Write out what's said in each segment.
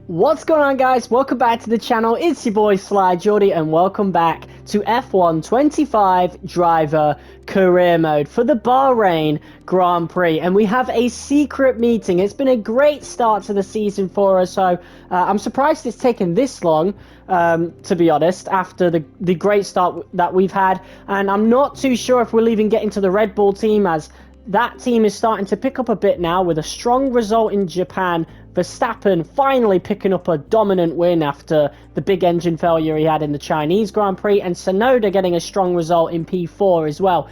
What's going on, guys? Welcome back to the channel. It's your boy Sly Jordy, and welcome back to F1 25 driver career mode for the Bahrain Grand Prix. And we have a secret meeting. It's been a great start to the season for us, so I'm surprised it's taken this long, to be honest, after the great start that we've had. And I'm not too sure if we'll even get into the Red Bull team, as that team is starting to pick up a bit now with a strong result in Japan. Verstappen finally picking up a dominant win after the big engine failure he had in the Chinese Grand Prix, and Tsunoda getting a strong result in P4 as well.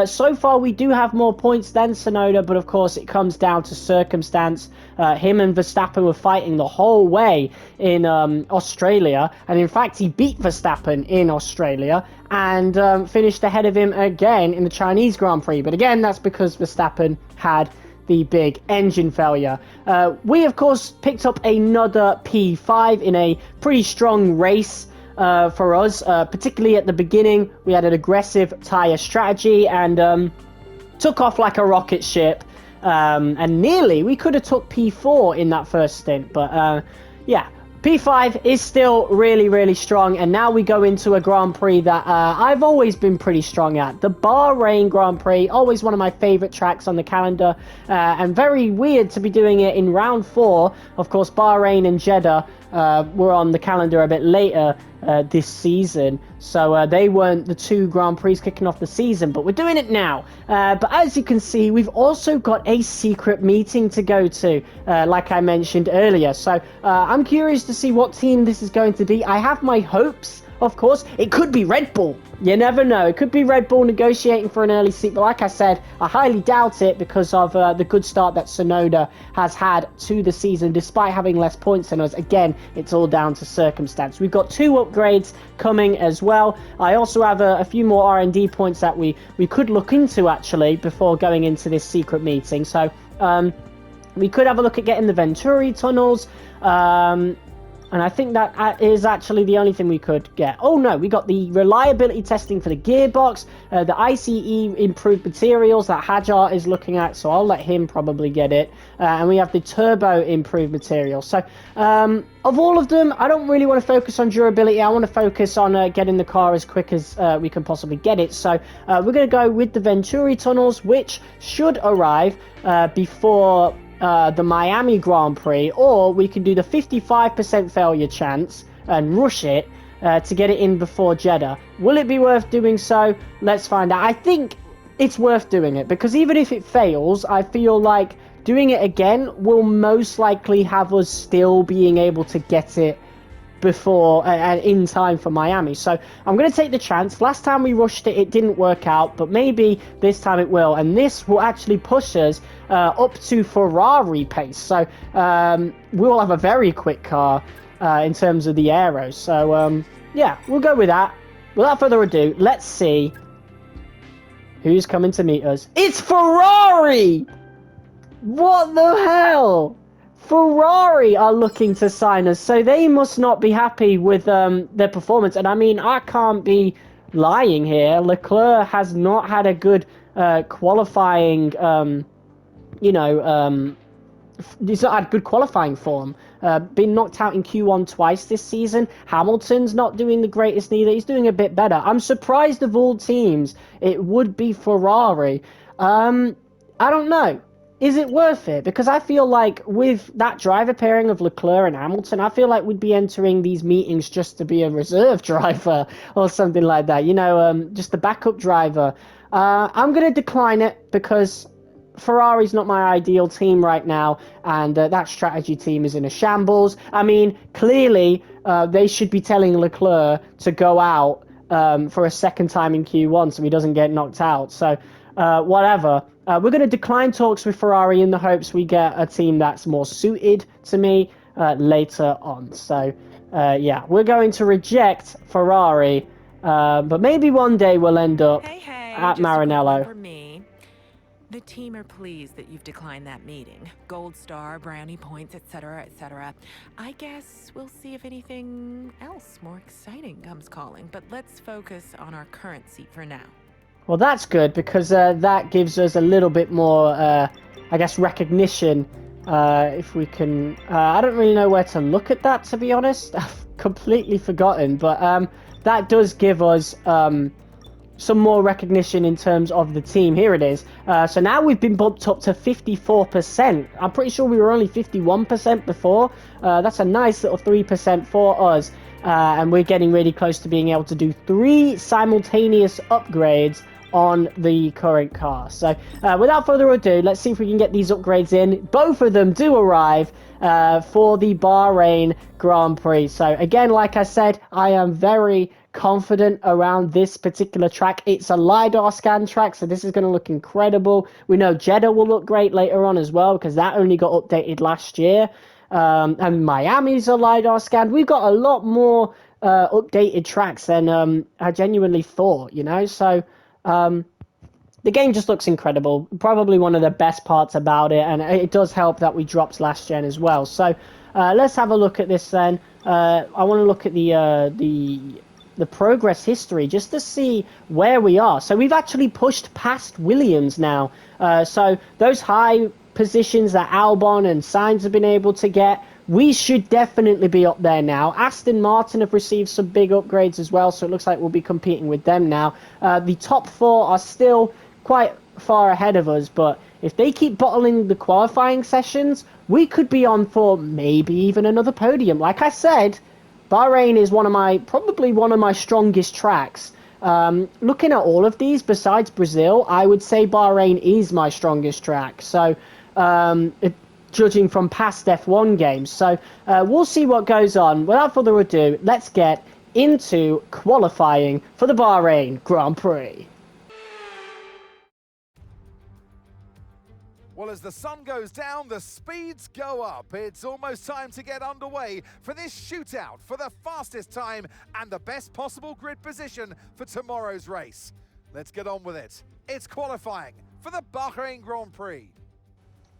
So far we do have more points than Tsunoda, but of course it comes down to circumstance. Him and Verstappen were fighting the whole way in Australia, and in fact he beat Verstappen in Australia and finished ahead of him again in the Chinese Grand Prix. But again, that's because Verstappen had the big engine failure. We of course picked up another P5 in a pretty strong race for us, particularly at the beginning. We had an aggressive tyre strategy and took off like a rocket ship, and nearly we could have took P4 in that first stint, but yeah, P5 is still really strong. And now we go into a Grand Prix that I've always been pretty strong at. The Bahrain Grand Prix, always one of my favorite tracks on the calendar, and very weird to be doing it in round 4. Of course, Bahrain and Jeddah were on the calendar a bit later this season, so they weren't the two Grand Prix kicking off the season, but we're doing it now. But as you can see, we've also got a secret meeting to go to, like I mentioned earlier. So I'm curious to see what team this is going to be. I have my hopes, of course. It could be Red Bull. You never know. It could be Red Bull negotiating for an early seat. But like I said, I highly doubt it because of the good start that Tsunoda has had to the season, despite having less points than us. Again, it's all down to circumstance. We've got 2 upgrades coming as well. I also have a few more R&D points that we could look into, actually, before going into this secret meeting. So we could have a look at getting the Venturi tunnels. And I think that is actually the only thing we could get. Oh no, we got the reliability testing for the gearbox, the ICE improved materials that Hajar is looking at, so I'll let him probably get it. And we have the turbo improved materials. So of all of them, I don't really want to focus on durability. I want to focus on getting the car as quick as we can possibly get it. So we're going to go with the Venturi tunnels, which should arrive before the Miami Grand Prix, or we can do the 55% failure chance and rush it to get it in before Jeddah. Will it be worth doing so? Let's find out. I think it's worth doing it, because even if it fails, I feel like doing it again will most likely have us still being able to get it before and in time for Miami. So I'm going to take the chance. Last time we rushed it, it didn't work out, but maybe this time it will, and this will actually push us up to Ferrari pace. So we'll have a very quick car in terms of the aero. So yeah, we'll go with that. Without further ado, let's see who's coming to meet us. It's Ferrari! What the hell? Ferrari are looking to sign us, so they must not be happy with their performance. And I mean, I can't be lying here. Leclerc has not had a good qualifying, he's not had good qualifying form. Been knocked out in Q1 twice this season. Hamilton's not doing the greatest neither. He's doing a bit better. I'm surprised of all teams it would be Ferrari. I don't know. Is it worth it? Because I feel like with that driver pairing of Leclerc and Hamilton, I feel like we'd be entering these meetings just to be a reserve driver or something like that. You know, just the backup driver. I'm going to decline it because Ferrari's not my ideal team right now, and that strategy team is in a shambles. I mean, clearly they should be telling Leclerc to go out for a second time in Q1 so he doesn't get knocked out. So whatever. We're going to decline talks with Ferrari in the hopes we get a team that's more suited to me later on. So, yeah, we're going to reject Ferrari, but maybe one day we'll end up at Maranello. For me, the team are pleased that you've declined that meeting. Gold star, brownie points, etc., etc. I guess we'll see if anything else more exciting comes calling, but let's focus on our current seat for now. Well, that's good, because that gives us a little bit more, I guess, recognition If we can, I don't really know where to look at that, to be honest. I've completely forgotten, but that does give us some more recognition in terms of the team. Here it is. So now we've been bumped up to 54%. I'm pretty sure we were only 51% before. That's a nice little 3% for us. And we're getting really close to being able to do 3 simultaneous upgrades on the current car. So without further ado, let's see if we can get these upgrades in. Both of them do arrive for the Bahrain Grand Prix. So again, like I said, I am very confident around this particular track. It's a LiDAR scan track, so this is going to look incredible. We know Jeddah will look great later on as well, because that only got updated last year. And Miami's a LiDAR scan. We've got a lot more updated tracks than I genuinely thought, you know? So the game just looks incredible. Probably one of the best parts about it, and it does help that we dropped last gen as well. So let's have a look at this then. I want to look at the progress history just to see where we are. So we've actually pushed past Williams now. So those high positions that Albon and Sainz have been able to get, we should definitely be up there now. Aston Martin have received some big upgrades as well, so it looks like we'll be competing with them now. The top 4 are still quite far ahead of us, but if they keep bottling the qualifying sessions, we could be on for maybe even another podium. Like I said, Bahrain is probably one of my strongest tracks. Looking at all of these, besides Brazil, I would say Bahrain is my strongest track. So, judging from past F1 games. So, we'll see what goes on. Without further ado, let's get into qualifying for the Bahrain Grand Prix. Well, as the sun goes down, the speeds go up. It's almost time to get underway for this shootout for the fastest time and the best possible grid position for tomorrow's race. Let's get on with it. It's qualifying for the Bahrain Grand Prix.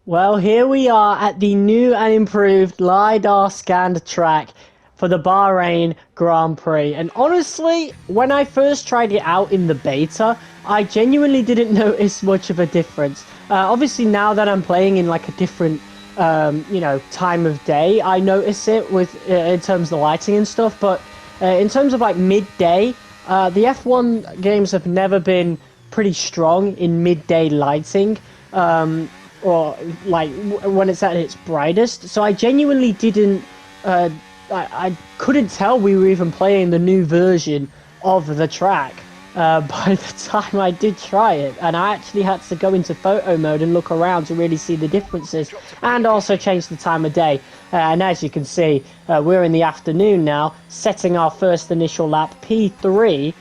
Well, here we are at the new and improved LiDAR scanned track for the Bahrain Grand Prix. And honestly, when I first tried it out in the beta, I genuinely didn't notice much of a difference. Obviously, now that I'm playing in like a different, time of day, I notice it with in terms of the lighting and stuff. But in terms of like midday, the F1 games have never been pretty strong in midday lighting, or like when it's at its brightest. So I genuinely didn't. I couldn't tell we were even playing the new version of the track by the time I did try it, and I actually had to go into photo mode and look around to really see the differences, and also change the time of day. And as you can see, we're in the afternoon now, setting our first initial lap, P3,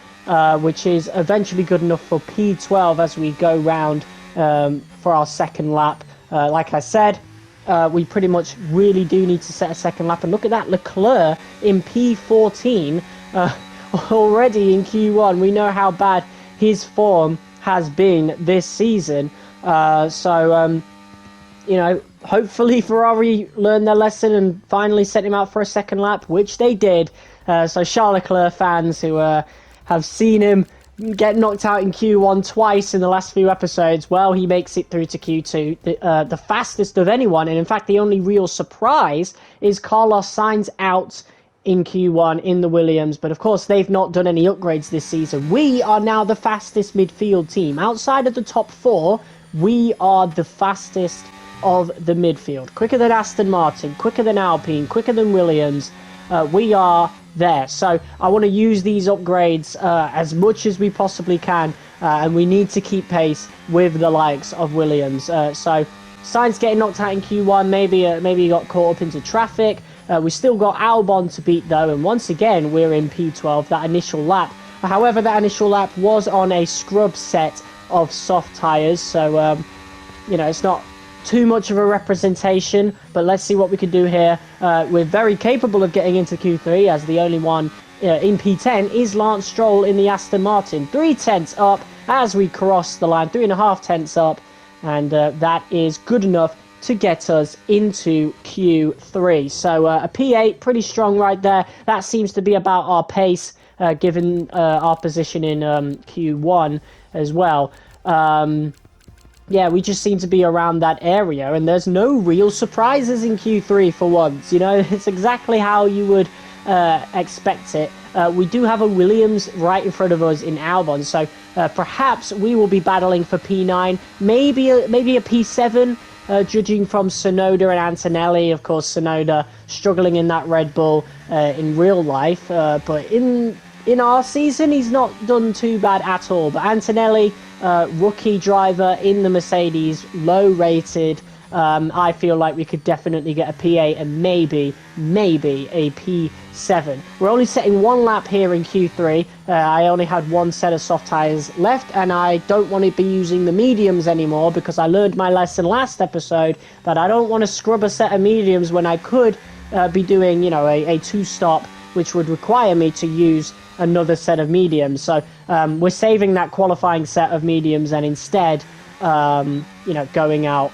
which is eventually good enough for P12 as we go round for our second lap. Like I said, we pretty much really do need to set a second lap, and look at that, Leclerc in P14 already in Q1. We know how bad his form has been this season, hopefully Ferrari learned their lesson and finally sent him out for a second lap, which they did. So Charles Leclerc fans who have seen him get knocked out in Q1 twice in the last few episodes, well, he makes it through to Q2, the fastest of anyone. And in fact, the only real surprise is Carlos Sainz out in Q1 in the Williams. But of course, they've not done any upgrades this season. We are now the fastest midfield team. Outside of the top 4, we are the fastest of the midfield. Quicker than Aston Martin, quicker than Alpine, quicker than Williams. We are there. So I want to use these upgrades as much as we possibly can, and we need to keep pace with the likes of Williams. So Sainz getting knocked out in Q1, maybe he got caught up into traffic. We still got Albon to beat though, and once again we're in P12, that initial lap. However, that initial lap was on a scrub set of soft tyres, so it's not too much of a representation, but let's see what we can do here. We're very capable of getting into Q3, as the only one in P10 is Lance Stroll in the Aston Martin. 3 tenths up as we cross the line, 3.5 tenths up, and that is good enough to get us into Q3. So a P8, pretty strong right there. That seems to be about our pace, given our position in Q1 as well. yeah, we just seem to be around that area, and there's no real surprises in Q3 for once. You know, it's exactly how you would expect it. We do have a Williams right in front of us in Albon, so perhaps we will be battling for P9, maybe a P7, judging from Tsunoda and Antonelli. Of course, Tsunoda struggling in that Red Bull in real life, but in our season, he's not done too bad at all. But Antonelli, rookie driver in the Mercedes, low rated. I feel like we could definitely get a P8 and maybe a P7. We're only setting one lap here in Q3. I only had one set of soft tyres left, and I don't want to be using the mediums anymore because I learned my lesson last episode that I don't want to scrub a set of mediums when I could be doing, you know, a two-stop, which would require me to use another set of mediums. So we're saving that qualifying set of mediums and instead, you know, going out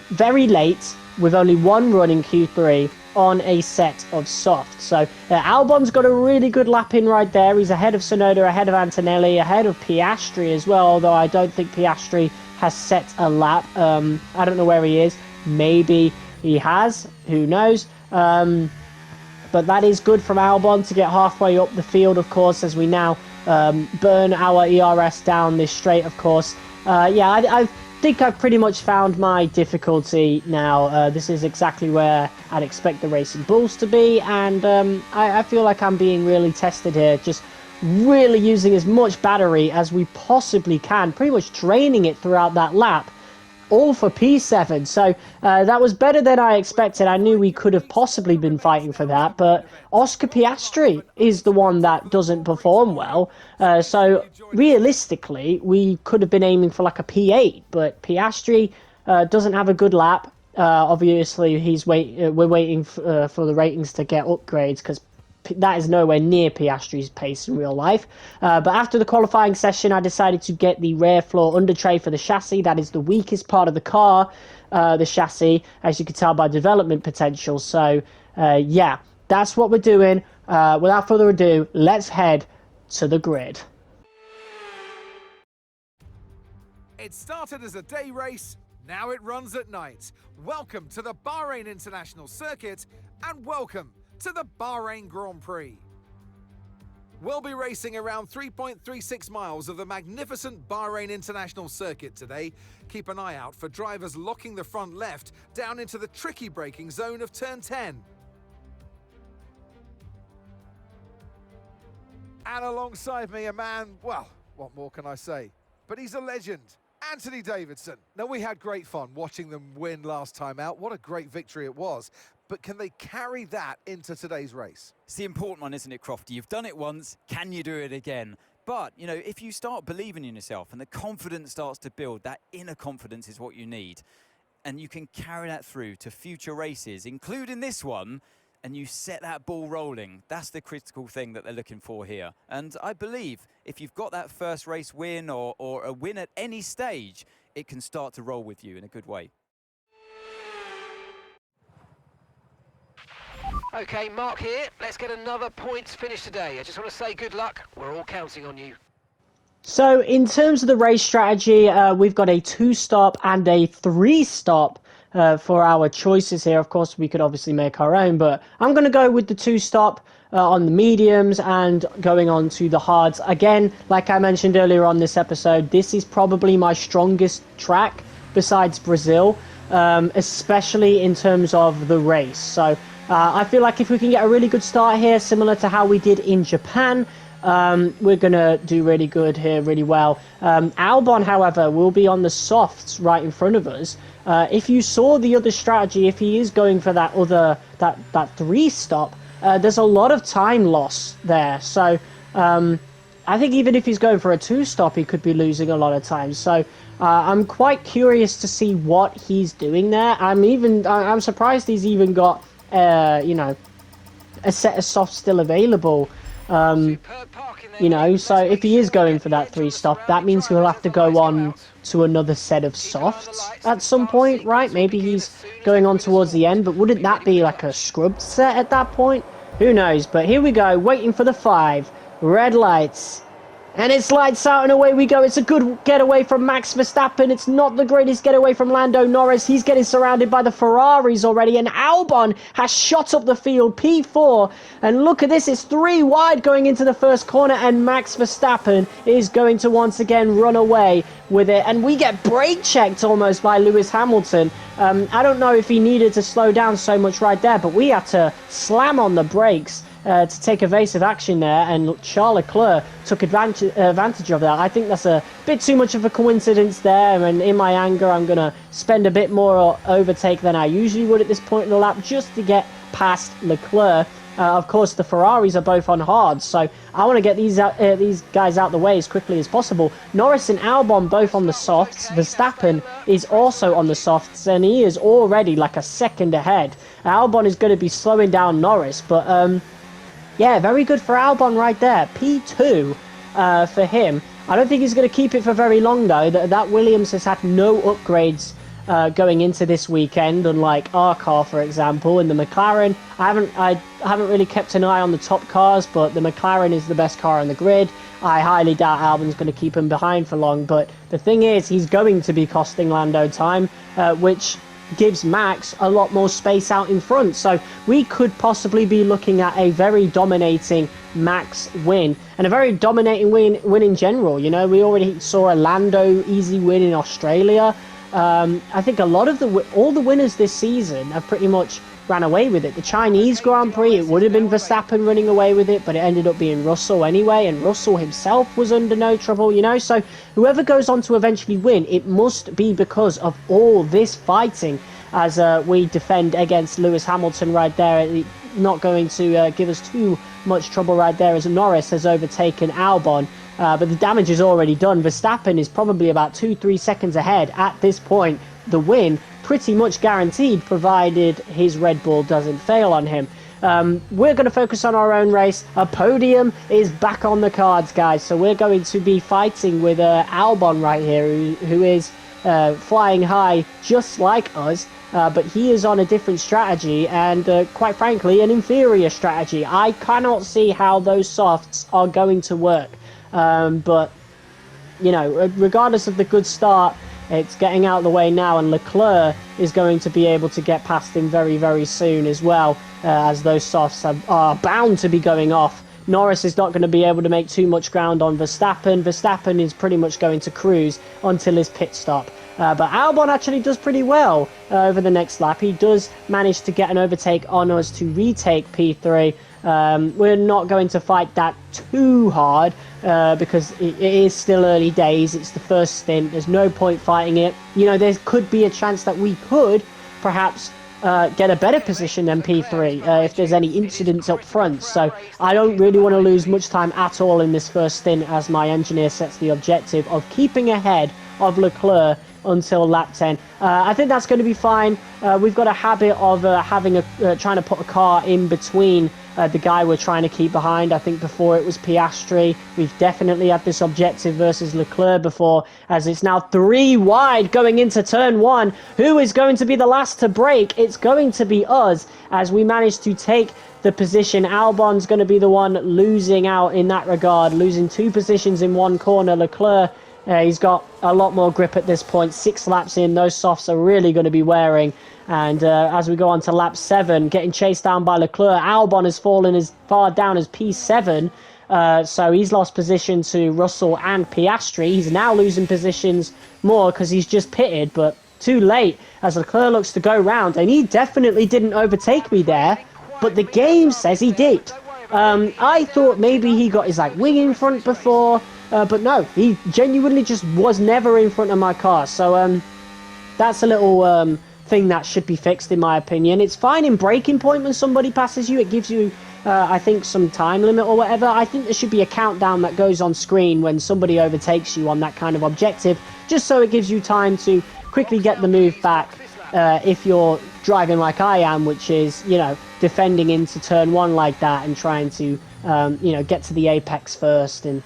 very late with only one run in Q3 on a set of soft. So Albon's got a really good lap in right there. He's ahead of Tsunoda, ahead of Antonelli, ahead of Piastri as well, although I don't think Piastri has set a lap. I don't know where he is. Maybe he has. Who knows? But that is good from Albon to get halfway up the field, of course, as we now burn our ERS down this straight, of course. Yeah, I think I've pretty much found my difficulty now. This is exactly where I'd expect the Racing Bulls to be, and I feel like I'm being really tested here, just really using as much battery as we possibly can, pretty much draining it throughout that lap, all for P7. So that was better than I expected. I knew we could have possibly been fighting for that, but Oscar Piastri is the one that doesn't perform well. So realistically, we could have been aiming for like a P8, but Piastri doesn't have a good lap. Obviously, we're waiting for the ratings to get upgrades because that is nowhere near Piastri's pace in real life. But after the qualifying session, I decided to get the rear floor under tray for the chassis. That is the weakest part of the car, the chassis, as you can tell by development potential. So, yeah, that's what we're doing. Without further ado, let's head to the grid. It started as a day race, now it runs at night. Welcome to the Bahrain International Circuit, and welcome to the Bahrain Grand Prix. We'll be racing around 3.36 miles of the magnificent Bahrain International Circuit today. Keep an eye out for drivers locking the front left down into the tricky braking zone of turn 10. And alongside me, a man, well, what more can I say? But he's a legend, Anthony Davidson. Now, we had great fun watching them win last time out. What a great victory it was. But can they carry that into today's race? It's the important one, isn't it, Crofty? You've done it once, can you do it again? But, you know, if you start believing in yourself and the confidence starts to build, that inner confidence is what you need. And you can carry that through to future races, including this one, and you set that ball rolling. That's the critical thing that they're looking for here. And I believe if you've got that first race win or a win at any stage, it can start to roll with you in a good way. Okay, Mark here. Let's get another points finish today. I just want to say good luck. We're all counting on you. So in terms of the race strategy, we've got a 2-stop and a 3-stop for our choices here. Of course, we could obviously make our own, but I'm going to go with the 2-stop on the mediums and going on to the hards. Again, like I mentioned earlier on this episode, this is probably my strongest track besides Brazil, especially in terms of the race. So I feel like if we can get a really good start here, similar to how we did in Japan, we're going to do really good here, really well. Albon, however, will be on the softs right in front of us. If you saw the other strategy, if he is going for that other, that 3-stop, there's a lot of time loss there. So I think even if he's going for a 2-stop, he could be losing a lot of time. So I'm quite curious to see what he's doing there. I'm surprised he's even got you know, a set of softs still available. You know, so if he is going for that 3-stop, that means he'll have to go on to another set of softs at some point, right? Maybe he's going on towards the end, but wouldn't that be like a scrubbed set at that point? Who knows? But here we go, waiting for the 5. Red lights. And it slides out and away we go. It's a good getaway from Max Verstappen. It's not the greatest getaway from Lando Norris. He's getting surrounded by the Ferraris already. And Albon has shot up the field, P4. And look at this, it's 3 wide going into the first corner. And Max Verstappen is going to once again run away with it. And we get brake checked almost by Lewis Hamilton. I don't know if he needed to slow down so much right there, but we had to slam on the brakes to take evasive action there, and Charles Leclerc took advantage of that. I think that's a bit too much of a coincidence there, and in my anger I'm going to spend a bit more overtake than I usually would at this point in the lap just to get past Leclerc. Of course, the Ferraris are both on hard, so I want to get these guys out the way as quickly as possible. Norris and Albon both on the softs. Verstappen is also on the softs, and he is already like a second ahead. Albon is going to be slowing down Norris, but yeah, very good for Albon right there. P2 for him. I don't think he's going to keep it for very long, though. That Williams has had no upgrades going into this weekend, unlike our car, for example. And the McLaren, I haven't really kept an eye on the top cars, but the McLaren is the best car on the grid. I highly doubt Albon's going to keep him behind for long. But the thing is, he's going to be costing Lando time, which gives Max a lot more space out in front. So we could possibly be looking at a very dominating Max win, and a very dominating win in general. You know, we already saw a Lando easy win in Australia. I think a lot of all the winners this season have pretty much ran away with it. The Chinese Grand Prix, it would have been Verstappen running away with it, but it ended up being Russell anyway, and Russell himself was under no trouble, you know. So whoever goes on to eventually win, it must be because of all this fighting, as we defend against Lewis Hamilton right there. Not going to give us too much trouble right there, as Norris has overtaken Albon. But the damage is already done. Verstappen is probably about 2-3 seconds ahead at this point. The win pretty much guaranteed, provided his Red Bull doesn't fail on him. We're going to focus on our own race. A podium is back on the cards, guys. So we're going to be fighting with Albon right here, who is flying high just like us. But he is on a different strategy, and quite frankly, an inferior strategy. I cannot see how those softs are going to work. But, you know, regardless of the good start, it's getting out of the way now, and Leclerc is going to be able to get past him very, very soon as well, as those softs are bound to be going off. Norris is not going to be able to make too much ground on Verstappen. Verstappen is pretty much going to cruise until his pit stop. But Albon actually does pretty well over the next lap. He does manage to get an overtake on us to retake P3. We're not going to fight that too hard because it is still early days. It's the first stint. There's no point fighting it. You know, there could be a chance that we could perhaps get a better position than P3 if there's any incidents up front. So I don't really want to lose much time at all in this first stint, as my engineer sets the objective of keeping ahead of Leclerc until lap 10. I think that's going to be fine. We've got a habit of trying to put a car in between the guy we're trying to keep behind. I think before it was Piastri. We've definitely had this objective versus Leclerc before, as it's now 3 wide going into turn 1. Who is going to be the last to brake? It's going to be us, as we managed to take the position. Albon's going to be the one losing out in that regard, losing 2 positions in one corner. Leclerc, he's got a lot more grip at this point. 6 laps in, those softs are really going to be wearing. And as we go on to lap 7, getting chased down by Leclerc, Albon has fallen as far down as P7. So he's lost position to Russell and Piastri. He's now losing positions more because he's just pitted, but too late as Leclerc looks to go round. And he definitely didn't overtake me there, but the game says he did. I thought maybe he got his wing in front before. But no, he genuinely just was never in front of my car. So that's a little thing that should be fixed, in my opinion. It's fine in braking point when somebody passes you. It gives you, I think, some time limit or whatever. I think there should be a countdown that goes on screen when somebody overtakes you on that kind of objective, just so it gives you time to quickly get the move back if you're driving like I am, which is, you know, defending into turn 1 like that and trying to, you know, get to the apex first and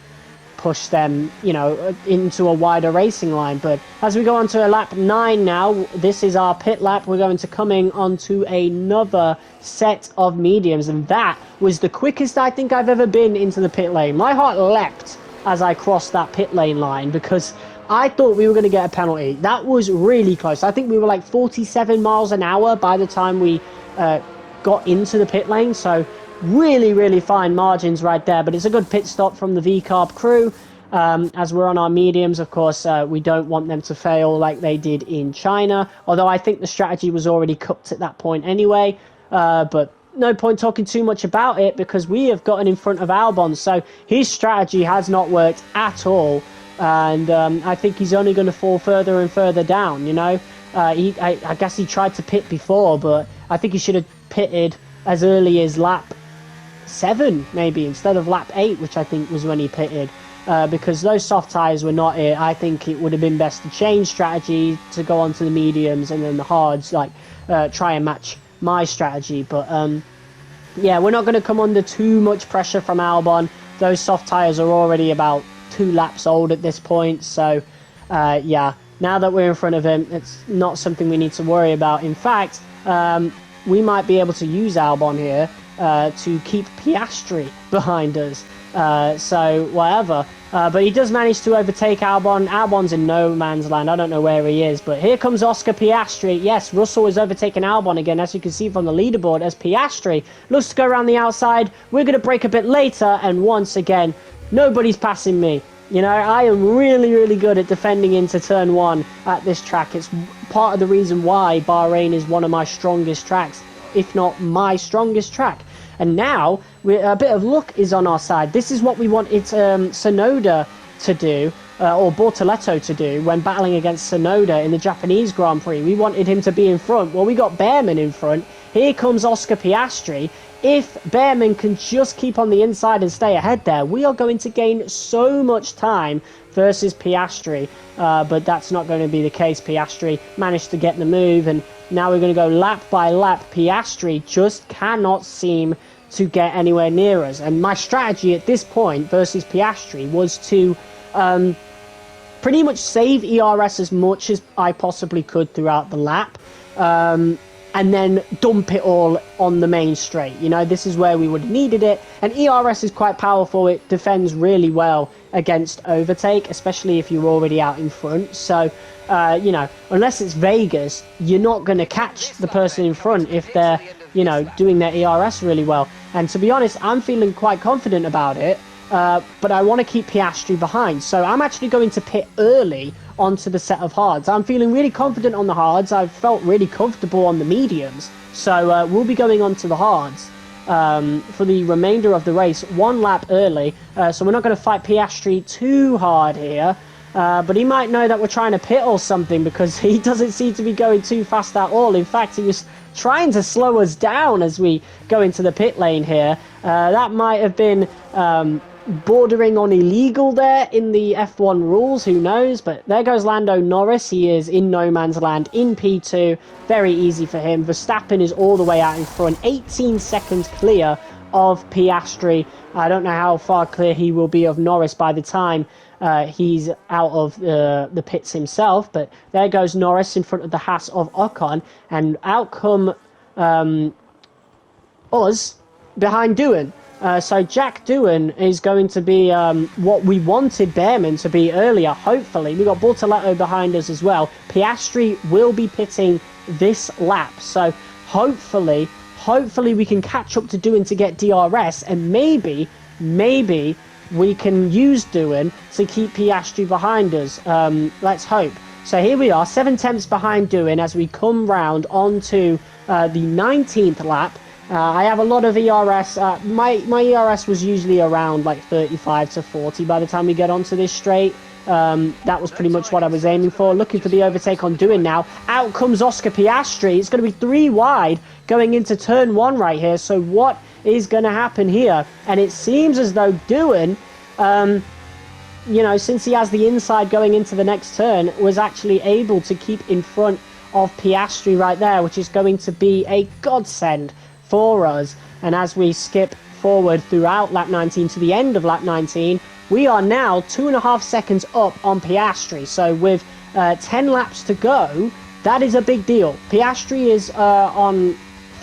push them, you know, into a wider racing line. But as we go on to lap 9 now, this is our pit lap. We're going to coming onto another set of mediums, and that was the quickest I think I've ever been into the pit lane. My heart leapt as I crossed that pit lane line, because I thought we were going to get a penalty. That was really close. I think we were like 47 miles an hour by the time we got into the pit lane. So really, really fine margins right there. But it's a good pit stop from the VCarb crew. As we're on our mediums, of course, we don't want them to fail like they did in China. Although I think the strategy was already cooked at that point anyway. But no point talking too much about it because we have gotten in front of Albon. So his strategy has not worked at all. And I think he's only going to fall further and further down, you know. I guess he tried to pit before, but I think he should have pitted as early as lap 7, maybe, instead of lap 8, which I think was when he pitted. Because those soft tyres were not it. I think it would have been best to change strategy to go on to the mediums and then the hards, like try and match my strategy. But yeah, we're not going to come under too much pressure from Albon. Those soft tyres are already about 2 laps old at this point. So yeah, now that we're in front of him, it's not something we need to worry about. In fact, we might be able to use Albon here to keep Piastri behind us. So whatever, but he does manage to overtake Albon. Albon's in no man's land. I don't know where he is, but here comes Oscar Piastri. Yes, Russell is overtaking Albon again, as you can see from the leaderboard, as Piastri looks to go around the outside. We're going to break a bit later, and once again, nobody's passing me. You know, I am really, really good at defending into turn 1 at this track. It's part of the reason why Bahrain is one of my strongest tracks, if not my strongest track. And now, a bit of luck is on our side. This is what we wanted Tsunoda to do, or Bortoletto to do, when battling against Tsunoda in the Japanese Grand Prix. We wanted him to be in front. Well, we got Behrman in front. Here comes Oscar Piastri. If Behrman can just keep on the inside and stay ahead there, we are going to gain so much time versus Piastri. But that's not going to be the case. Piastri managed to get the move, and now we're going to go lap by lap. Piastri just cannot seem to get anywhere near us. And my strategy at this point versus Piastri was to pretty much save ERS as much as I possibly could throughout the lap. And then dump it all on the main straight. You know, this is where we would have needed it. And ERS is quite powerful. It defends really well against overtake, especially if you're already out in front. So, you know, unless it's Vegas, you're not going to catch the person in front if they're, you know, doing their ERS really well. And to be honest, I'm feeling quite confident about it. But I want to keep Piastri behind. So I'm actually going to pit early onto the set of hards. I'm feeling really confident on the hards. I've felt really comfortable on the mediums. So we'll be going on to the hards for the remainder of the race, 1 lap early. So we're not going to fight Piastri too hard here. But he might know that we're trying to pit or something, because he doesn't seem to be going too fast at all. In fact, he was trying to slow us down as we go into the pit lane here. That might have been bordering on illegal there in the F1 rules, who knows. But there goes Lando Norris. He is in no man's land in P2. Very easy for him. Verstappen is all the way out in front, 18 seconds clear of Piastri. I don't know how far clear he will be of Norris by the time he's out of the pits himself. But there goes Norris in front of the Haas of Ocon, and out come us behind Doohan. So Jack Doohan is going to be what we wanted Behrman to be earlier, hopefully. We've got Bortoletto behind us as well. Piastri will be pitting this lap. So hopefully we can catch up to Doohan to get DRS, and maybe we can use Doohan to keep Piastri behind us. Let's hope. So here we are, 7 tenths behind Doohan as we come round onto the 19th lap. I have a lot of ERS. My ERS was usually around like 35 to 40 by the time we get onto this straight. That was pretty much what I was aiming for. Looking for the overtake on Doohan now. Out comes Oscar Piastri. It's going to be 3 wide going into turn 1 right here. So what is going to happen here? And it seems as though Doohan, you know, since he has the inside going into the next turn, was actually able to keep in front of Piastri right there, which is going to be a godsend for us. And as we skip forward throughout lap 19 to the end of lap 19, we are now 2.5 seconds up on Piastri. So with 10 laps to go, that is a big deal. Piastri is on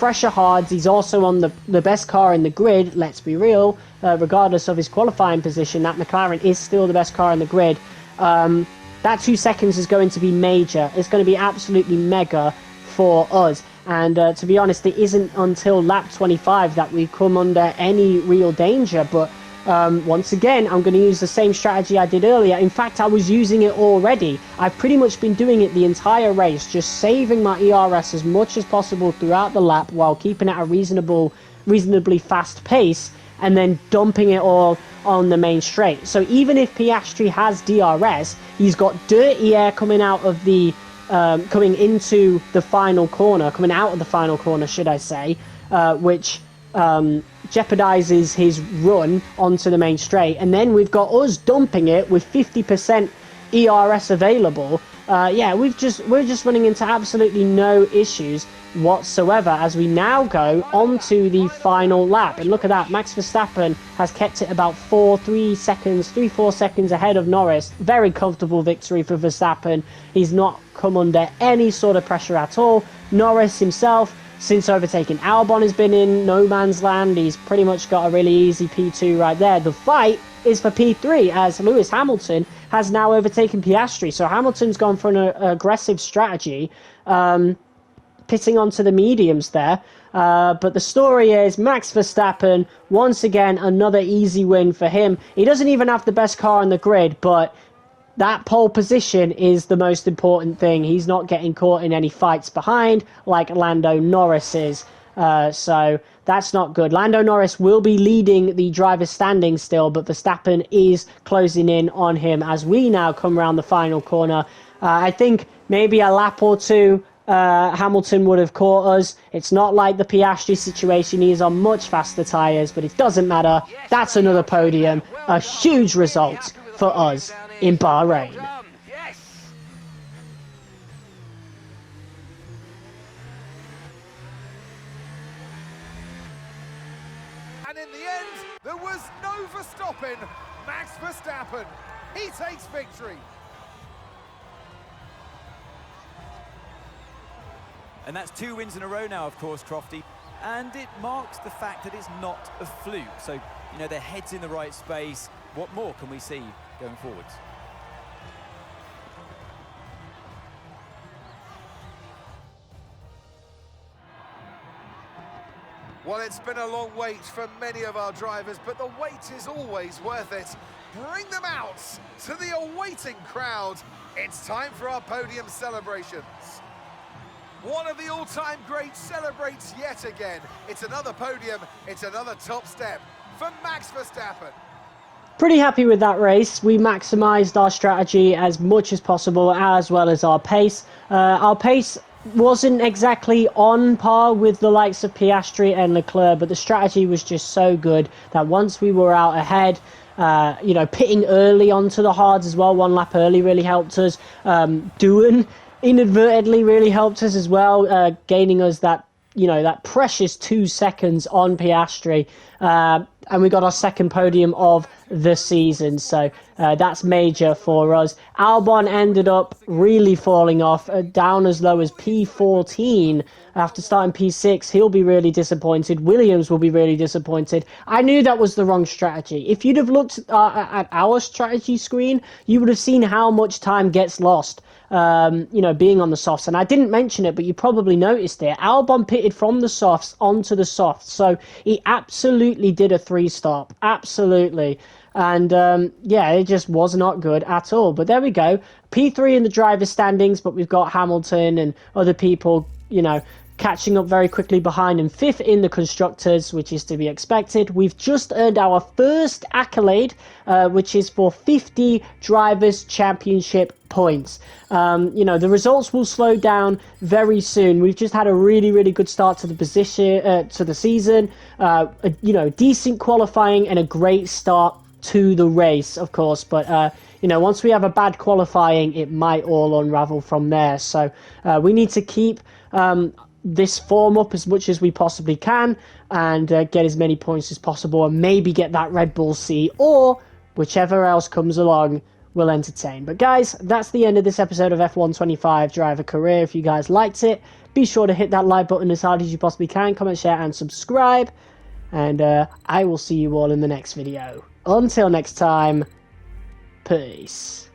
fresher hards. He's also on the best car in the grid, let's be real. Regardless of his qualifying position, that McLaren is still the best car in the grid. That 2 seconds is going to be major. It's going to be absolutely mega for us. And to be honest, it isn't until lap 25 that we come under any real danger. But once again, I'm going to use the same strategy I did earlier. In fact, I was using it already. I've pretty much been doing it the entire race, just saving my ERS as much as possible throughout the lap while keeping it at a reasonably fast pace, and then dumping it all on the main straight. So even if Piastri has DRS, he's got dirty air coming out of the coming into the final corner, coming out of the final corner, should I say, which jeopardizes his run onto the main straight. And then we've got us dumping it with 50% ERS available. Yeah, we're just running into absolutely no issues whatsoever as we now go onto the final lap. And look at that, Max Verstappen has kept it about 3-4 seconds ahead of Norris. Very comfortable victory for Verstappen. He's not come under any sort of pressure at all. Norris himself, since overtaking Albon, has been in no man's land. He's pretty much got a really easy P2 right there. The fight is for P3 as Lewis Hamilton has now overtaken Piastri. So Hamilton's gone for an aggressive strategy, pitting onto the mediums there. But the story is Max Verstappen, once again, another easy win for him. He doesn't even have the best car on the grid, but that pole position is the most important thing. He's not getting caught in any fights behind like Lando Norris is. So that's not good. Lando Norris will be leading the driver's standing still, but Verstappen is closing in on him as we now come around the final corner. I think maybe a lap or two Hamilton would have caught us. It's not like the Piastri situation. He is on much faster tyres, but it doesn't matter. That's another podium. A huge result for us in Bahrain. And in the end, there was no Verstappen. Max Verstappen, he takes victory. And that's 2 wins in a row now, of course, Crofty. And it marks the fact that it's not a fluke. So, you know, their head's in the right space. What more can we see going forwards? Well, it's been a long wait for many of our drivers, but the wait is always worth it. Bring them out to the awaiting crowd. It's time for our podium celebrations. One of the all-time greats celebrates yet again. It's another podium, it's another top step for Max Verstappen. Pretty happy with that race. We maximised our strategy as much as possible, as well as our pace. Our pace wasn't exactly on par with the likes of Piastri and Leclerc, but the strategy was just so good that once we were out ahead, you know, pitting early onto the hards as well, 1 lap early really helped us. Doing inadvertently really helped us as well, gaining us that, you know, that precious 2 seconds on Piastri, and we got our second podium of the season, so that's major for us. Albon ended up really falling off, down as low as P14 after starting P6. He'll be really disappointed. Williams will be really disappointed. I knew that was the wrong strategy. If you'd have looked at our strategy screen, you would have seen how much time gets lost, you know, being on the softs. And I didn't mention it, but you probably noticed it. Albon pitted from the softs onto the softs, so he absolutely did a 3-stop. Absolutely. And yeah, it just was not good at all. But there we go. P3 in the driver's standings, but we've got Hamilton and other people, you know, catching up very quickly behind, and 5th in the constructors, which is to be expected. We've just earned our first accolade, which is for 50 drivers championship points. You know, the results will slow down very soon. We've just had a really good start to the position, to the season. You know, decent qualifying and a great start to the race, of course, but you know, once we have a bad qualifying, it might all unravel from there. So we need to keep this form up as much as we possibly can, and get as many points as possible, and maybe get that Red Bull C, or whichever else comes along will entertain. But guys, that's the end of this episode of F1 25 Driver Career. If you guys liked it, Be sure to hit that like button as hard as you possibly can. Comment, share, and subscribe. And I will see you all in the next video. Until next time, peace.